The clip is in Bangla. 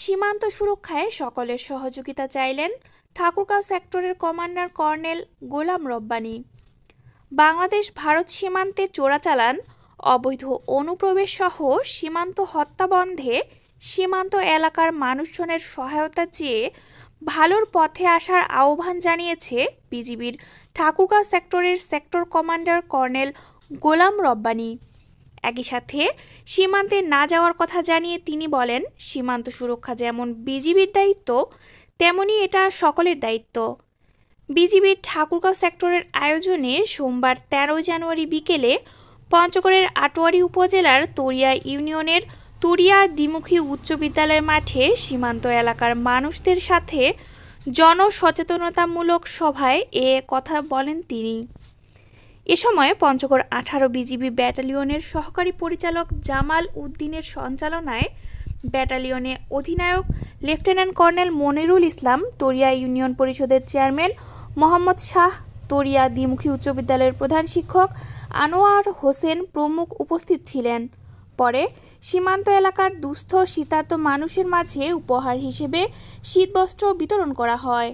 সীমান্ত সুরক্ষায় সকলের সহযোগিতা চাইলেন ঠাকুরগাঁও সেক্টরের কমান্ডার কর্নেল গোলাম রব্বানী। বাংলাদেশ ভারত সীমান্তে চোরাচালান, অবৈধ অনুপ্রবেশ সহ সীমান্ত হত্যা বন্ধে সীমান্ত এলাকার মানুষজনের সহায়তা চেয়ে ভালোর পথে আসার আহ্বান জানিয়েছে বিজিবির ঠাকুরগাঁও সেক্টরের sector commander colonel Golam Rabbani. একই সাথে সীমান্তে না যাওয়ার কথা জানিয়ে তিনি বলেন, সীমান্ত সুরক্ষা যেমন বিজিবির দায়িত্ব, তেমনি এটা সকলের দায়িত্ব। বিজিবির ঠাকুরগাঁও সেক্টরের আয়োজনে সোমবার 13 জানুয়ারি বিকেলে পঞ্চগড়ের আটোয়ারী উপজেলার তরিয়া ইউনিয়নের তরিয়া দ্বিমুখী উচ্চ বিদ্যালয় মাঠে সীমান্ত এলাকার মানুষদের সাথে জনসচেতনতামূলক সভায় এ কথা বলেন তিনি। এ সময় পঞ্চগড় 18 বিজিবি ব্যাটালিয়নের সহকারী পরিচালক জামাল উদ্দিনের সঞ্চালনায় ব্যাটালিয়নে অধিনায়ক লেফটেন্যান্ট কর্নেল মনিরুল ইসলাম, তরিয়া ইউনিয়ন পরিষদের চেয়ারম্যান মোহাম্মদ শাহ, তরিয়া দ্বিমুখী উচ্চ বিদ্যালয়ের প্রধান শিক্ষক আনোয়ার হোসেন প্রমুখ উপস্থিত ছিলেন। পরে সীমান্ত এলাকার দুস্থ শীতার্ত মানুষের মাঝে উপহার হিসেবে শীতবস্ত্র বিতরণ করা হয়।